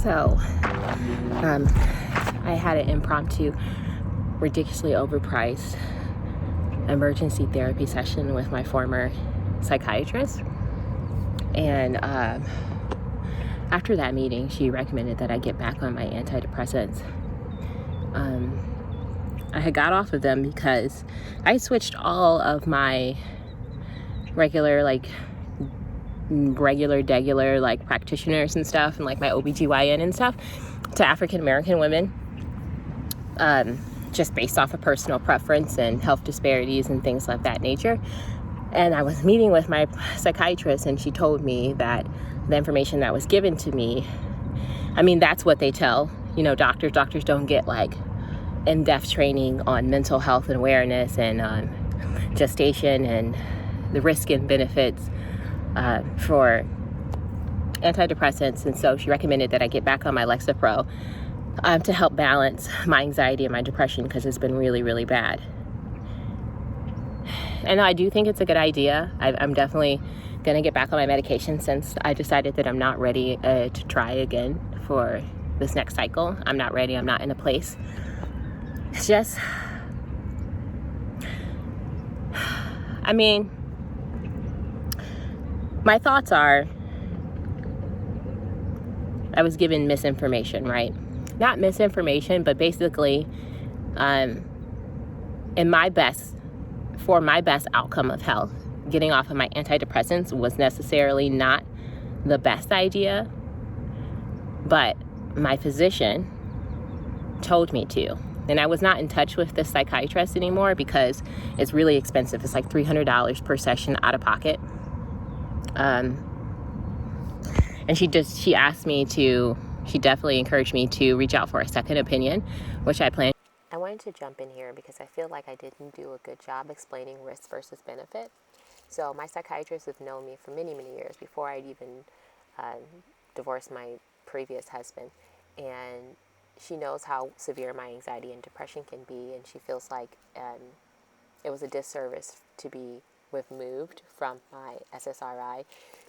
So, I had an impromptu, ridiculously overpriced emergency therapy session with my former psychiatrist. And after that meeting, she recommended that I get back on my antidepressants. I had got off of them because I switched all of my regular practitioners and stuff, and like my OBGYN and stuff, to African American women, just based off of personal preference and health disparities and things of that nature. And I was meeting with my psychiatrist, and she told me that the information that was given to me, I mean, that's what they tell, doctors. Doctors don't get like in-depth training on mental health and awareness and gestation and the risk and benefits for antidepressants. And so she recommended that I get back on my Lexapro to help balance my anxiety and my depression, because it's been really, really bad. And I do think it's a good idea. I'm definitely going to get back on my medication, since I decided that I'm not ready to try again for this next cycle. I'm not ready. I'm not in a place. It's just, I mean, my thoughts are, I was given misinformation, right? Not misinformation, but basically, for my best outcome of health, getting off of my antidepressants was necessarily not the best idea, but my physician told me to. And I was not in touch with this psychiatrist anymore because it's really expensive. It's like $300 per session out of pocket. And she definitely encouraged me to reach out for a second opinion, which I plan. I wanted to jump in here because I feel like I didn't do a good job explaining risk versus benefit. So my psychiatrist has known me for many, many years before I'd even divorced my previous husband. And she knows how severe my anxiety and depression can be, and she feels like it was a disservice to be removed from my SSRI,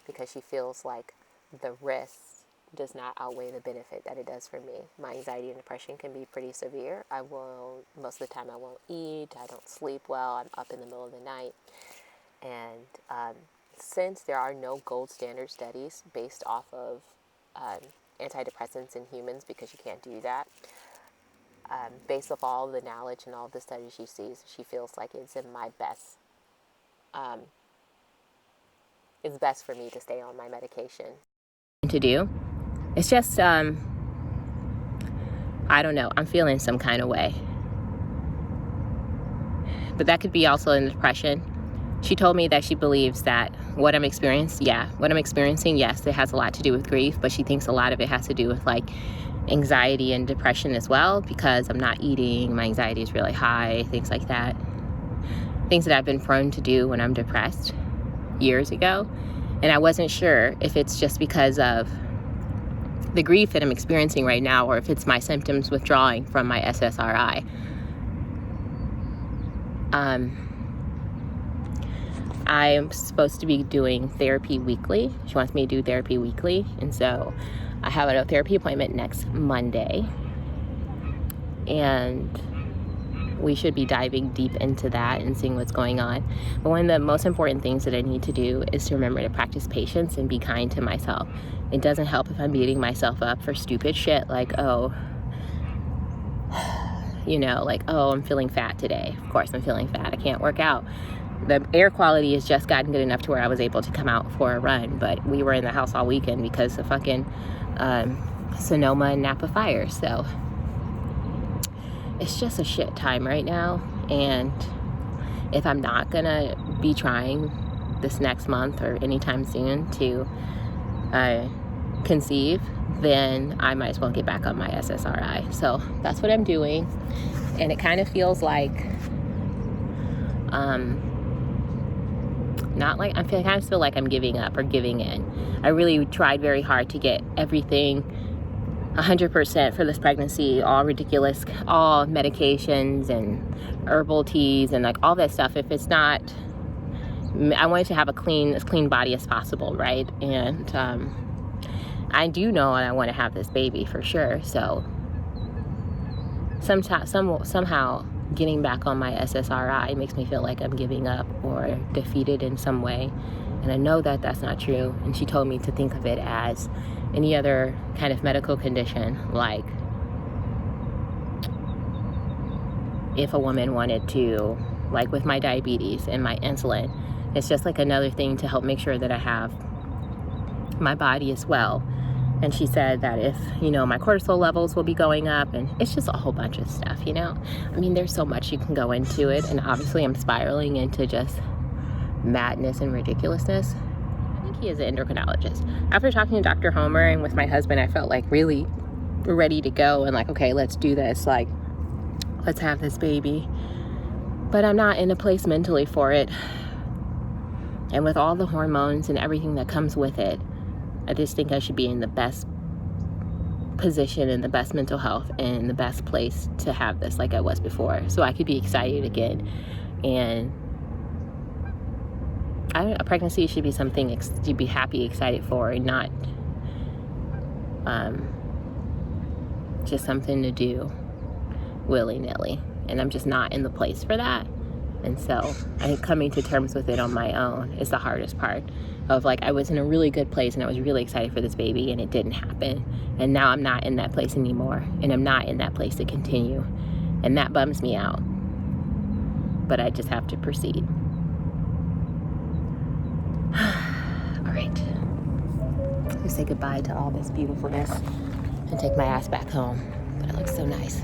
because she feels like the risk does not outweigh the benefit that it does for me. My anxiety and depression can be pretty severe. Most of the time I won't eat, I don't sleep well, I'm up in the middle of the night. And since there are no gold standard studies based off of antidepressants in humans, because you can't do that, based off all the knowledge and all the studies she sees, she feels like it's in my best, it's best for me to stay on my medication. To do, it's just, I don't know, I'm feeling some kind of way. But that could be also in depression. She told me that she believes that what I'm experiencing, yes, it has a lot to do with grief, but she thinks a lot of it has to do with like anxiety and depression as well, because I'm not eating, my anxiety is really high, things like that. Things that I've been prone to do when I'm depressed years ago. And I wasn't sure if it's just because of the grief that I'm experiencing right now, or if it's my symptoms withdrawing from my SSRI. I am supposed to be doing therapy weekly. She wants me to do therapy weekly. And so I have a therapy appointment next Monday. And we should be diving deep into that and seeing what's going on. But one of the most important things that I need to do is to remember to practice patience and be kind to myself. It doesn't help if I'm beating myself up for stupid shit like, I'm feeling fat today. Of course I'm feeling fat. I can't work out. The air quality has just gotten good enough to where I was able to come out for a run, but we were in the house all weekend because of fucking Sonoma and Napa fires. So it's just a shit time right now. And if I'm not gonna be trying this next month or anytime soon to conceive, then I might as well get back on my SSRI. So that's what I'm doing. And it kind of feels like I kind of feel like I'm giving up or giving in. I really tried very hard to get everything 100% for this pregnancy, all medications and herbal teas and like all that stuff. If it's not, I wanted to have as clean body as possible, right? And I do know I want to have this baby for sure. So somehow getting back on my SSRI makes me feel like I'm giving up or defeated in some way. And I know that that's not true. And she told me to think of it as any other kind of medical condition, like if a woman wanted to, like with my diabetes and my insulin, it's just like another thing to help make sure that I have my body as well. And she said that if, my cortisol levels will be going up, and it's just a whole bunch of stuff, I mean, there's so much you can go into it, and obviously I'm spiraling into just madness and ridiculousness. I think he is an endocrinologist. After talking to Dr. Homer and with my husband, I felt like really ready to go and like, okay, let's do this. Like, let's have this baby. But I'm not in a place mentally for it. And with all the hormones and everything that comes with it, I just think I should be in the best position and the best mental health and the best place to have this like I was before, so I could be excited again. And a pregnancy should be something to be happy, excited for, and not just something to do willy-nilly. And I'm just not in the place for that. And so I think coming to terms with it on my own is the hardest part. Of like, I was in a really good place and I was really excited for this baby, and it didn't happen. And now I'm not in that place anymore, and I'm not in that place to continue. And that bums me out. But I just have to proceed. All right. Let's say goodbye to all this beautifulness and take my ass back home. But it looks so nice.